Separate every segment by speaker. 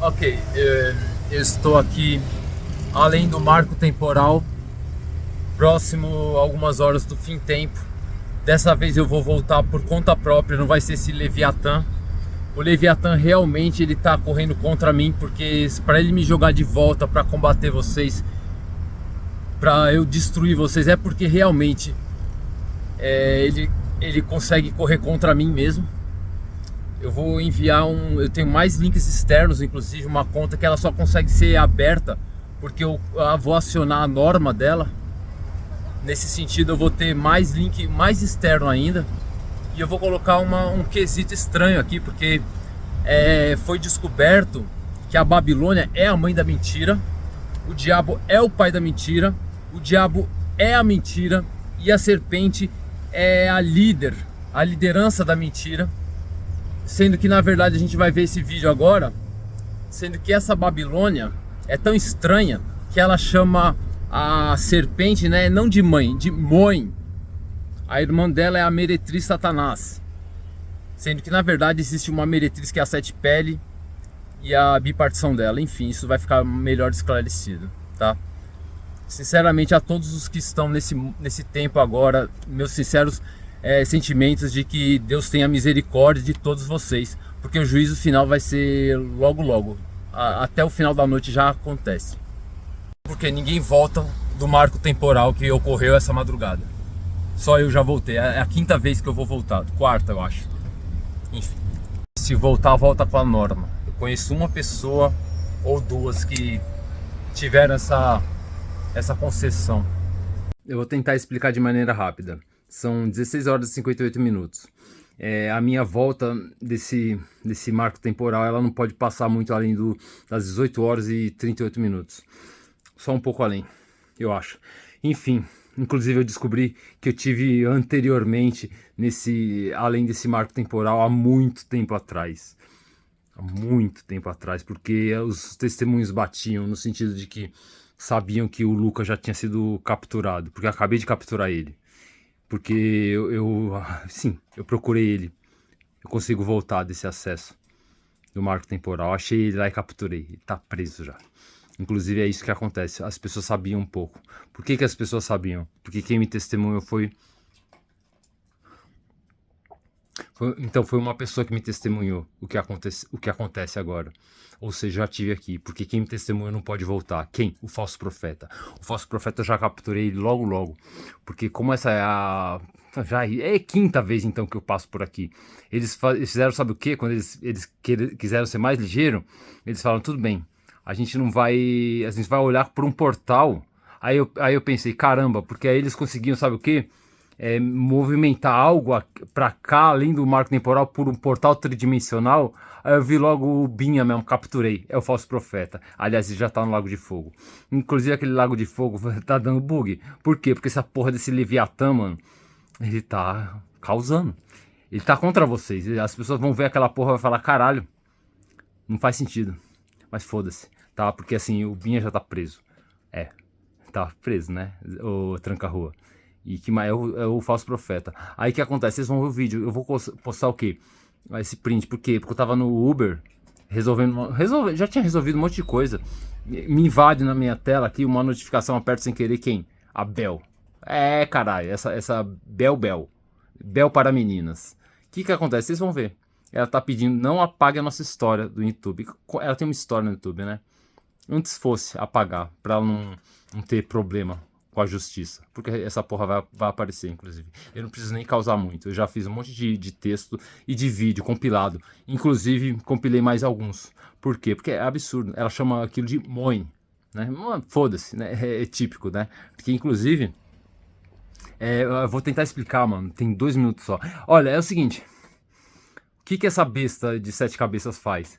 Speaker 1: Ok, eu estou aqui além do marco temporal, próximo a algumas horas do fim tempo. Dessa vez eu vou voltar por conta própria, não vai ser esse Leviatã. O Leviatã realmente ele tá correndo contra mim, porque para ele me jogar de volta para combater vocês, para eu destruir vocês, é porque realmente ele consegue correr contra mim mesmo. Eu vou enviar eu tenho mais links externos, inclusive uma conta que ela só consegue ser aberta porque eu vou acionar a norma dela. Nesse sentido eu vou ter mais link mais externo ainda. E eu vou colocar um quesito estranho aqui, porque foi descoberto que a Babilônia é a mãe da mentira, o diabo é o pai da mentira, o diabo é a mentira e a serpente é a liderança da mentira. Sendo que na verdade a gente vai ver esse vídeo agora, sendo que essa Babilônia é tão estranha que ela chama a serpente, né, não de mãe, de mãe. A irmã dela é a meretriz Satanás, sendo que na verdade existe uma meretriz que é a sete pele e a bipartição dela. Enfim, isso vai ficar melhor esclarecido, tá? Sinceramente, a todos os que estão nesse tempo agora, meus sinceros sentimentos de que Deus tenha misericórdia de todos vocês, porque o juízo final vai ser logo logo, até o final da noite já acontece, porque ninguém volta do marco temporal que ocorreu essa madrugada. Só eu já voltei, é a quinta vez que eu vou voltar, quarta eu acho. Enfim, se voltar, volta com a norma. Eu conheço uma pessoa ou duas que tiveram essa concessão. Eu vou tentar explicar de maneira rápida. São 16 horas e 58 minutos. A minha volta desse marco temporal, ela não pode passar muito além das 18 horas e 38 minutos. Só um pouco além, eu acho. Enfim, inclusive eu descobri que eu tive anteriormente, além desse marco temporal, há muito tempo atrás. Há muito tempo atrás, porque os testemunhos batiam no sentido de que sabiam que o Lucas já tinha sido capturado, porque eu acabei de capturar ele. Porque sim, eu procurei ele. Eu consigo voltar desse acesso do marco temporal. Achei ele lá e capturei. Ele tá preso já. Inclusive é isso que acontece. As pessoas sabiam um pouco. Por que as pessoas sabiam? Porque quem me testemunhou então foi uma pessoa que me testemunhou o que acontece agora. Ou seja, eu já estive aqui, porque quem me testemunhou não pode voltar. Quem? O falso profeta. O falso profeta eu já capturei ele logo. Porque como essa já é a quinta vez então que eu passo por aqui. Eles fizeram, sabe o quê? Quando eles quiseram ser mais ligeiro, eles falaram, tudo bem, a gente vai olhar por um portal. Aí eu pensei, caramba, porque aí eles conseguiam, sabe o quê? Movimentar algo para cá, além do marco temporal, por um portal tridimensional. Aí eu vi logo o Binha mesmo, capturei. É o falso profeta. Aliás, ele já tá no Lago de Fogo. Inclusive, aquele Lago de Fogo tá dando bug. Por quê? Porque essa porra desse Leviatã, mano, ele tá causando. Ele tá contra vocês. As pessoas vão ver aquela porra e vão falar, caralho, não faz sentido. Mas foda-se, tá? Porque assim, o Binha já tá preso. Tá preso, né? O tranca-rua. E que mais é o falso profeta. Aí o que acontece? Vocês vão ver o vídeo. Eu vou postar o quê? Esse print. Por quê? Porque eu tava no Uber já tinha resolvido um monte de coisa. Me invade na minha tela aqui uma notificação, aperto sem querer. Quem? A Bel. Caralho. Essa Bel. Bel para meninas. O que acontece? Vocês vão ver. Ela tá pedindo, não apague a nossa história do YouTube. Ela tem uma história no YouTube, né? Antes fosse apagar, pra ela não ter problema com a justiça, porque essa porra vai aparecer, inclusive. Eu não preciso nem causar muito, eu já fiz um monte de texto e de vídeo compilado, inclusive compilei mais alguns. Por quê? Porque é absurdo, ela chama aquilo de mãe, né? Foda-se, né? É típico, né? Porque inclusive, eu vou tentar explicar, mano, tem 2 minutos só. Olha, é o seguinte, o que essa besta de 7 cabeças faz?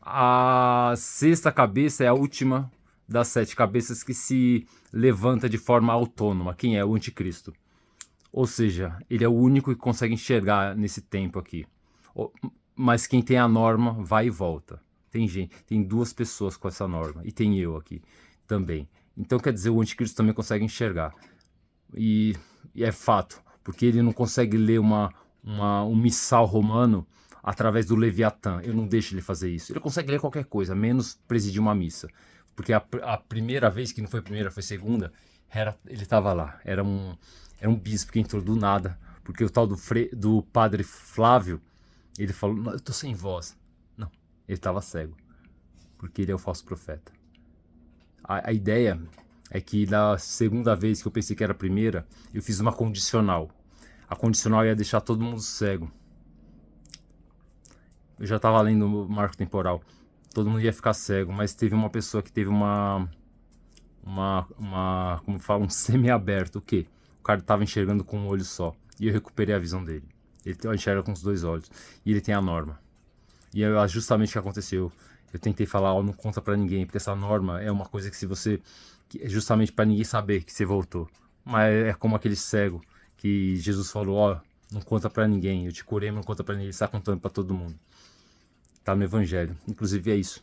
Speaker 1: A sexta cabeça é a última das 7 cabeças que se levanta de forma autônoma. Quem é? O anticristo. Ou seja, ele é o único que consegue enxergar nesse tempo aqui. Mas quem tem a norma vai e volta. Tem 2 pessoas com essa norma. E tem eu aqui também. Então quer dizer, o anticristo também consegue enxergar. E é fato. Porque ele não consegue ler um missal romano através do Leviatã. Eu não deixo ele fazer isso. Ele consegue ler qualquer coisa, menos presidir uma missa. Porque a primeira vez, que não foi primeira, foi segunda, ele estava lá. Era um bispo que entrou do nada. Porque o tal do padre Flávio, ele falou, não, eu tô sem voz. Não, ele estava cego. Porque ele é o falso profeta. A ideia é que na segunda vez que eu pensei que era a primeira, eu fiz uma condicional. A condicional ia deixar todo mundo cego. Eu já estava lendo o marco temporal. Todo mundo ia ficar cego, mas teve uma pessoa que teve como fala, um semi-aberto. O quê? O cara estava enxergando com um olho só. E eu recuperei a visão dele. Ele enxerga com os 2 olhos. E ele tem a norma. E é justamente o que aconteceu. Eu tentei falar, não conta pra ninguém, porque essa norma é uma coisa que se você... que é justamente pra ninguém saber que você voltou. Mas é como aquele cego que Jesus falou, não conta pra ninguém, eu te curei, mas não conta pra ninguém, ele está contando pra todo mundo. Tá no Evangelho, inclusive é isso.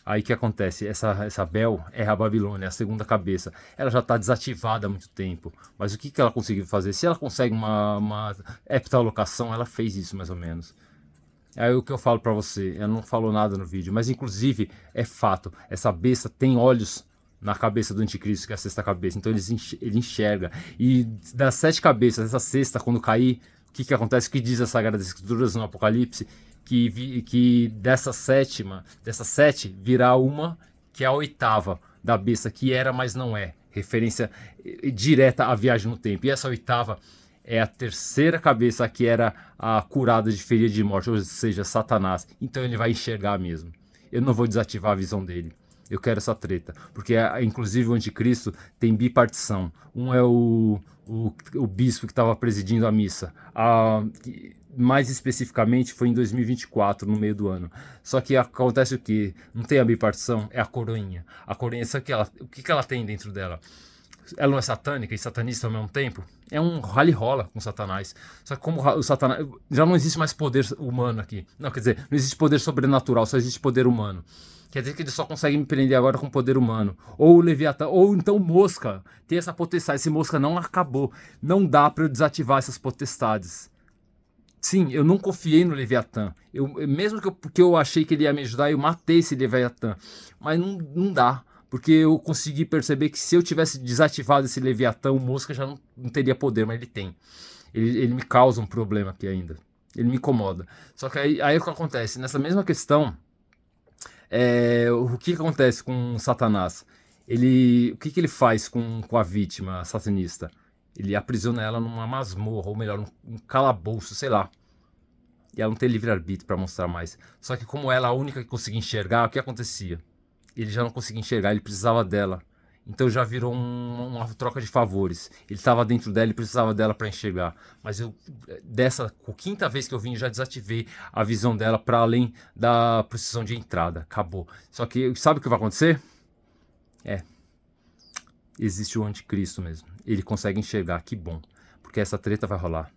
Speaker 1: Aí o que acontece? Essa Bel é a Babilônia, é a segunda cabeça. Ela já está desativada há muito tempo. Mas o que ela conseguiu fazer? Se ela consegue uma heptalocação, ela fez isso mais ou menos. É o que eu falo pra você, eu não falo nada no vídeo, mas inclusive é fato, essa besta tem olhos na cabeça do anticristo, que é a sexta cabeça, então ele enxerga. E das 7 cabeças, essa sexta, quando cair, o que acontece? O que diz as Sagradas Escrituras no Apocalipse? Que dessa 7 virá uma que é a 8ª da besta, que era, mas não é. Referência direta à viagem no tempo. E essa 8ª é a 3ª cabeça, que era a curada de ferida de morte, ou seja, Satanás. Então ele vai enxergar mesmo. Eu não vou desativar a visão dele. Eu quero essa treta. Porque, inclusive, o anticristo tem bipartição. Um é o bispo que estava presidindo a missa. Mais especificamente, foi em 2024, no meio do ano. Só que acontece o quê? Não tem a bipartição? É a coroinha. A coroinha, sabe o que ela tem dentro dela? Ela não é satânica e satanista ao mesmo tempo? É um rally-rola com Satanás. Só que como o Satanás... Já não existe mais poder humano aqui. Não, quer dizer, não existe poder sobrenatural, só existe poder humano. Quer dizer que ele só consegue me prender agora com poder humano. Ou o Leviatã, ou então Mosca. Tem essa potestade. Esse Mosca não acabou. Não dá pra eu desativar essas potestades. Sim, eu não confiei no Leviatã. Mesmo que eu achei que ele ia me ajudar, eu matei esse Leviatã. Mas não dá. Porque eu consegui perceber que se eu tivesse desativado esse Leviatã, o Mosca já não teria poder, mas ele tem. Ele me causa um problema aqui ainda. Ele me incomoda. Só que aí o que acontece? Nessa mesma questão, o que acontece com Satanás? O que ele faz com a vítima satanista? Ele aprisiona ela numa masmorra, ou melhor, num calabouço, sei lá. E ela não tem livre-arbítrio para mostrar mais. Só que como ela é a única que conseguia enxergar, o que acontecia? Ele já não conseguia enxergar, ele precisava dela. Então já virou uma troca de favores. Ele estava dentro dela e precisava dela para enxergar. Mas dessa 5ª vez que eu vim, eu já desativei a visão dela para além da precisão de entrada. Acabou. Só que sabe o que vai acontecer? Existe o anticristo mesmo. Ele consegue enxergar, que bom. Porque essa treta vai rolar.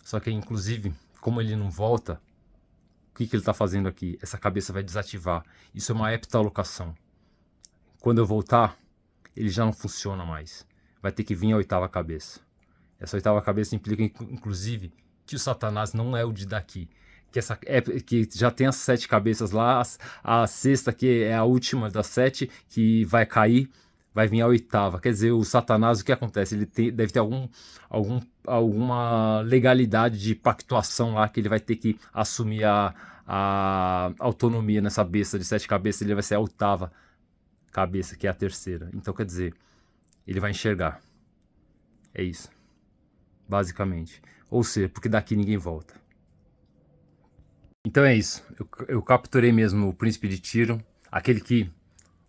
Speaker 1: Só que inclusive, como ele não volta, o que ele está fazendo aqui? Essa cabeça vai desativar. Isso é uma heptalocação. Quando eu voltar, ele já não funciona mais. Vai ter que vir a 8ª cabeça. Essa 8ª cabeça implica, inclusive, que o Satanás não é o de daqui. Que já tem as 7 cabeças lá. A 6ª, que é a última das 7, que vai cair, vai vir a 8ª. Quer dizer, o Satanás, o que acontece? Ele deve ter alguma legalidade de pactuação lá, que ele vai ter que assumir a autonomia nessa besta de 7 cabeças. Ele vai ser a 8ª cabeça, que é a 3ª. Então, quer dizer, ele vai enxergar. É isso. Basicamente. Ou seja, porque daqui ninguém volta. Então é isso. Eu capturei mesmo o príncipe de Tiro, aquele que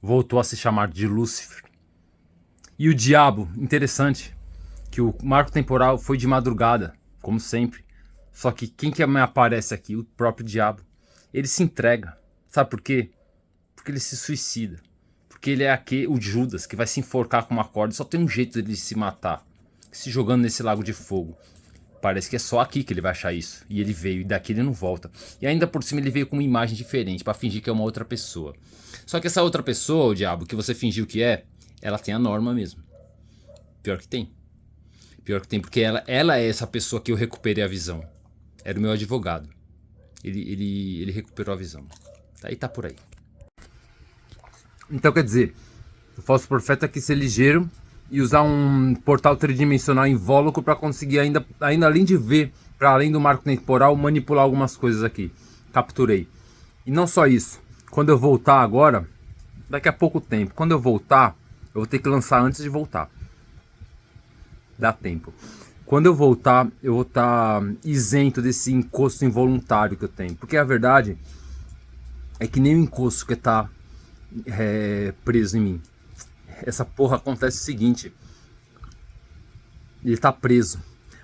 Speaker 1: voltou a se chamar de Lúcifer. E o diabo, interessante, que o marco temporal foi de madrugada, como sempre. Só que quem que me aparece aqui? O próprio diabo. Ele se entrega. Sabe por quê? Porque ele se suicida. Porque ele é o Judas, que vai se enforcar com uma corda. Só tem um jeito de se matar. Se jogando nesse lago de fogo. Parece que é só aqui que ele vai achar isso. E ele veio, e daqui ele não volta. E ainda por cima ele veio com uma imagem diferente, para fingir que é uma outra pessoa. Só que essa outra pessoa, o diabo, que você fingiu que é, ela tem a norma mesmo. Pior que tem. Pior que tem, porque ela é essa pessoa que eu recuperei a visão. Era o meu advogado. Ele recuperou a visão. Aí tá por aí. Então quer dizer, o falso profeta quis ser ligeiro e usar um portal tridimensional invólucro para conseguir ainda além de ver, para além do marco temporal, manipular algumas coisas aqui. Capturei. E não só isso. Quando eu voltar agora, daqui a pouco tempo, quando eu voltar, eu vou ter que lançar antes de voltar. Dá tempo. Quando eu voltar, eu vou estar isento desse encosto involuntário que eu tenho. Porque a verdade é que nem o encosto que tá preso em mim. Essa porra acontece o seguinte. Ele tá preso.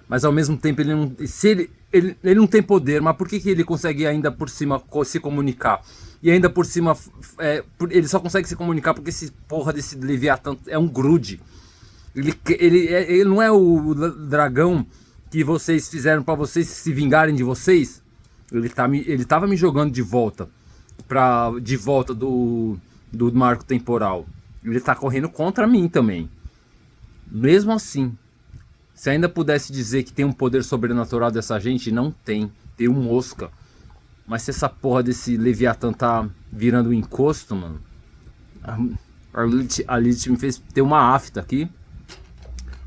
Speaker 1: Mas ao mesmo tempo ele não. Se ele não tem poder, mas por que ele consegue ainda por cima se comunicar? E ainda por cima. Ele só consegue se comunicar porque esse porra desse Leviatã é um grude. Ele não é o dragão que vocês fizeram para vocês se vingarem de vocês. Ele tava me jogando de volta. De volta do marco temporal. Ele tá correndo contra mim também. Mesmo assim, se ainda pudesse dizer que tem um poder sobrenatural dessa gente, não tem. Tem um mosca. Mas se essa porra desse Leviatã tá virando um encosto, mano. A Lilith me fez ter uma afta aqui.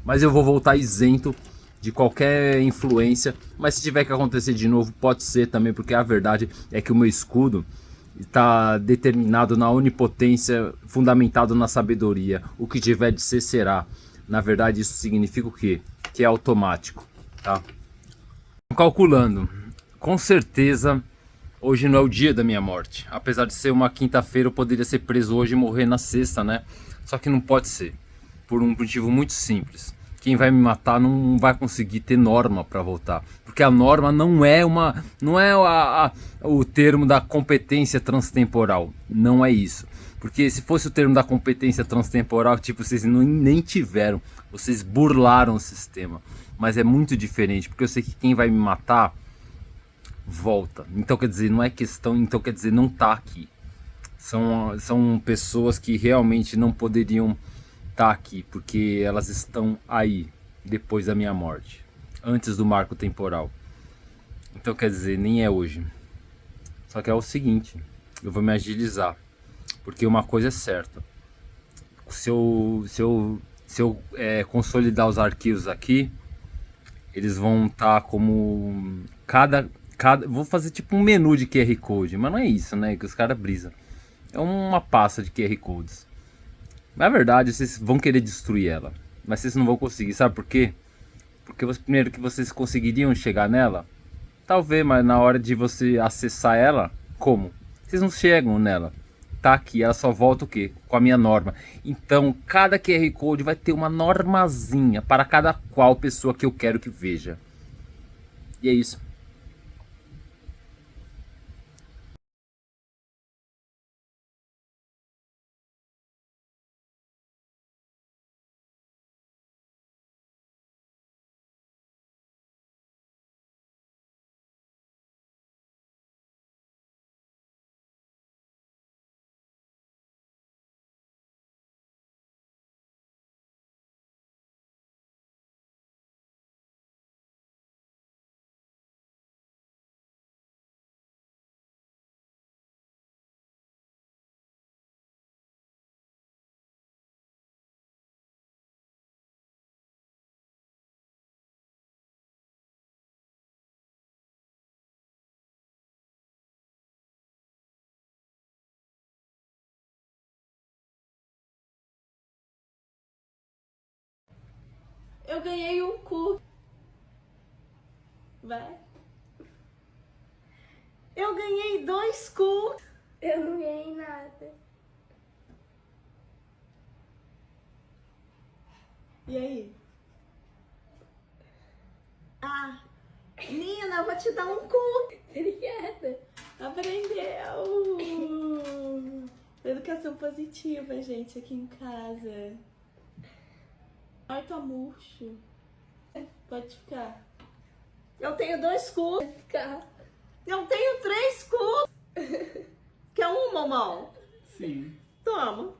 Speaker 1: Mas eu vou voltar isento de qualquer influência. Mas se tiver que acontecer de novo, pode ser também. Porque a verdade é que o meu escudo está determinado na onipotência, fundamentado na sabedoria. O que tiver de ser, será. Na verdade, isso significa o quê? Que é automático, tá? Calculando. Com certeza, hoje não é o dia da minha morte. Apesar de ser uma quinta-feira, eu poderia ser preso hoje e morrer na sexta, né? Só que não pode ser. Por um motivo muito simples. Quem vai me matar não vai conseguir ter norma para voltar. Porque a norma não é o termo da competência transtemporal. Não é isso. Porque se fosse o termo da competência transtemporal, tipo, vocês nem tiveram. Vocês burlaram o sistema. Mas é muito diferente. Porque eu sei que quem vai me matar volta. Então quer dizer, não é questão. Então quer dizer, não tá aqui. São pessoas que realmente não poderiam tá aqui, porque elas estão aí depois da minha morte, antes do marco temporal. Então quer dizer, nem é hoje. Só que é o seguinte, eu vou me agilizar, porque uma coisa é certa. Se eu consolidar os arquivos aqui, eles vão estar como vou fazer tipo um menu de QR Code, mas não é isso, né, que os caras brisam. É uma pasta de QR Codes. Na verdade, vocês vão querer destruir ela, mas vocês não vão conseguir, sabe por quê? Porque primeiro que vocês conseguiriam chegar nela, talvez, mas na hora de você acessar ela, como? Vocês não chegam nela. Tá aqui, ela só volta o quê? Com a minha norma. Então, cada QR Code vai ter uma normazinha para cada qual pessoa que eu quero que veja. E é isso.
Speaker 2: Eu ganhei um cu. Vai. Eu ganhei 2 cu.
Speaker 3: Eu não ganhei nada.
Speaker 2: E aí? Ah, Nina, eu vou te dar um cu.
Speaker 3: Obrigada.
Speaker 2: Aprendeu. Educação positiva, gente, aqui em casa. Ai, tá murcho. Pode ficar. Eu tenho 2 cu.
Speaker 3: Pode ficar.
Speaker 2: Eu tenho 3 cu. Quer um, mamão?
Speaker 1: Sim.
Speaker 2: Toma.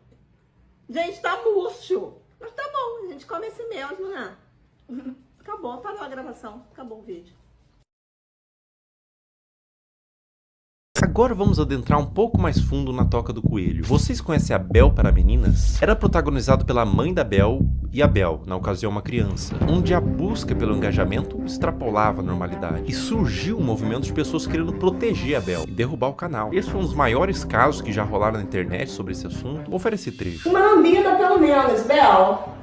Speaker 2: Gente, tá murcho. Mas tá bom, a gente come esse mesmo, né? Acabou, parou a gravação. Acabou o vídeo.
Speaker 4: Agora vamos adentrar um pouco mais fundo na Toca do Coelho. Vocês conhecem a Bel para Meninas? Era protagonizado pela mãe da Bel e a Bel, na ocasião uma criança, onde a busca pelo engajamento extrapolava a normalidade. E surgiu um movimento de pessoas querendo proteger a Bel e derrubar o canal. Esse foi um dos maiores casos que já rolaram na internet sobre esse assunto. Vou oferecer trecho.
Speaker 2: Uma lambida pelo menos, Bel.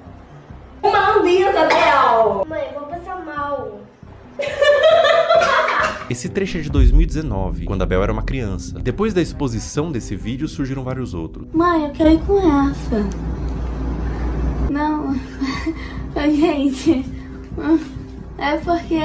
Speaker 2: Uma lambida, Bel.
Speaker 3: Mãe, vou passar mal.
Speaker 4: Esse trecho é de 2019, quando a Bel era uma criança. Depois da exposição desse vídeo, surgiram vários outros.
Speaker 2: Mãe, eu quero ir com essa. Não, gente, é porque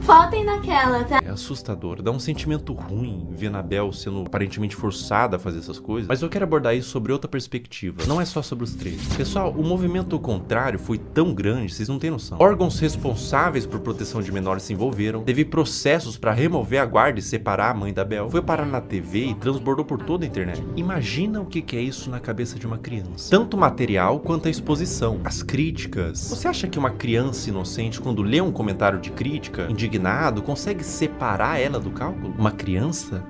Speaker 2: faltem naquela, tá?
Speaker 4: É assustador, dá um sentimento ruim vendo a Bel sendo aparentemente forçada a fazer essas coisas. Mas eu quero abordar isso sobre outra perspectiva, não é só sobre os trechos. Pessoal, o movimento contrário foi tão grande, vocês não têm noção. Órgãos responsáveis por proteção de menores se envolveram, teve processos para remover a guarda e separar a mãe da Bel, foi parar na TV e transbordou por toda a internet. Imagina o que é isso na cabeça de uma criança. Tanto o material quanto a exposição, as críticas. Você acha que uma criança inocente, quando lê um comentário de crítica, indignado, consegue separar ela do cálculo? Uma criança?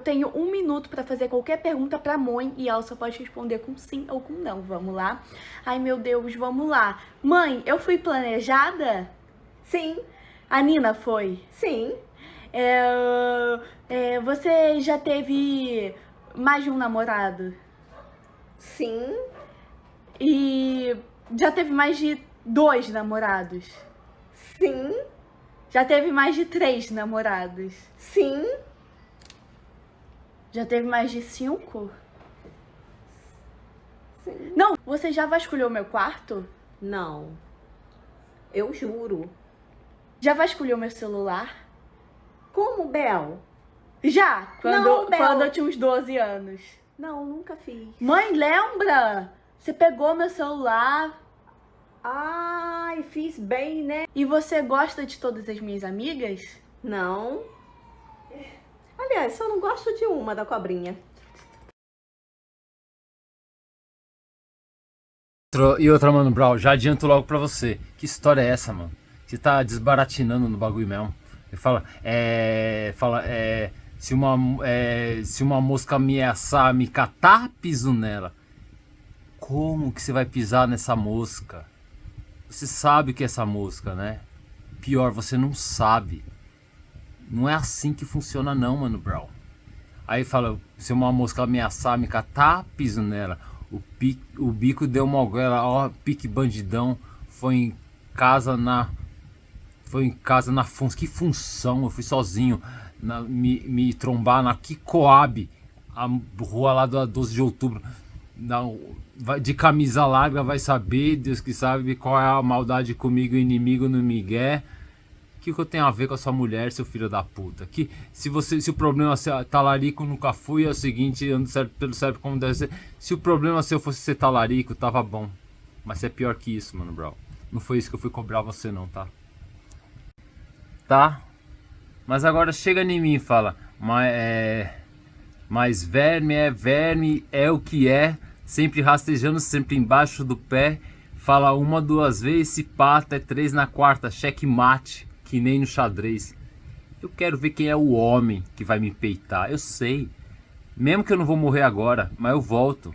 Speaker 5: Tenho 1 minuto pra fazer qualquer pergunta pra mãe e ela só pode responder com sim ou com não. Vamos lá? Ai, meu Deus, vamos lá. Mãe, eu fui planejada?
Speaker 2: Sim,
Speaker 5: A Nina foi?
Speaker 2: sim,
Speaker 5: Você já teve mais de um namorado?
Speaker 2: sim,
Speaker 5: E já teve mais de 2 namorados?
Speaker 2: sim,
Speaker 5: Já teve mais de 3 namorados?
Speaker 2: sim,
Speaker 5: Já teve mais de 5?
Speaker 2: sim.
Speaker 5: Não, você já vasculhou meu quarto?
Speaker 2: Não, eu juro.
Speaker 5: Já vasculhou meu celular?
Speaker 2: Como, Bel?
Speaker 5: Já, quando,
Speaker 2: Não, Bel.
Speaker 5: quando eu tinha uns 12 anos.
Speaker 2: Não, nunca fiz.
Speaker 5: Mãe, lembra? Você pegou meu celular
Speaker 2: Ai, fiz bem, né?
Speaker 5: e você gosta de todas as minhas amigas?
Speaker 2: Não. Aliás, só não gosto de uma da cobrinha.
Speaker 1: E outra, Mano Brown, já adianto logo pra você. Que história é essa, mano? Você tá desbaratinando no bagulho mesmo. Ele fala, se uma mosca ameaçar me catar, piso nela. Como que você vai pisar nessa mosca? Você sabe o que é essa mosca, né? Pior, você não sabe. Não é assim que funciona não, Mano Brown. Aí fala, se uma mosca ameaçar me catar, piso nela. O bico deu uma goela, ó, pique bandidão. Foi em casa na que função, eu fui sozinho me trombar na Kikoab, a rua lá da 12 de outubro. De camisa larga, vai saber, Deus que sabe qual é a maldade comigo, inimigo no migué. O que eu tenho a ver com a sua mulher, seu filho da puta? Que se o problema é talarico, nunca fui, é o seguinte, ando pelo certo como deve ser. Se o problema seu fosse ser talarico, tava bom. Mas é pior que isso, Mano Brown. Não foi isso que eu fui cobrar você não, tá? Tá? Mas agora chega em mim e fala, mas verme é o que é, sempre rastejando, sempre embaixo do pé. Fala 1, 2 vezes, se pata, é 3 na quarta, checkmate, que nem no xadrez. Eu quero ver quem é o homem que vai me peitar, eu sei. Mesmo que eu não vou morrer agora, mas eu volto.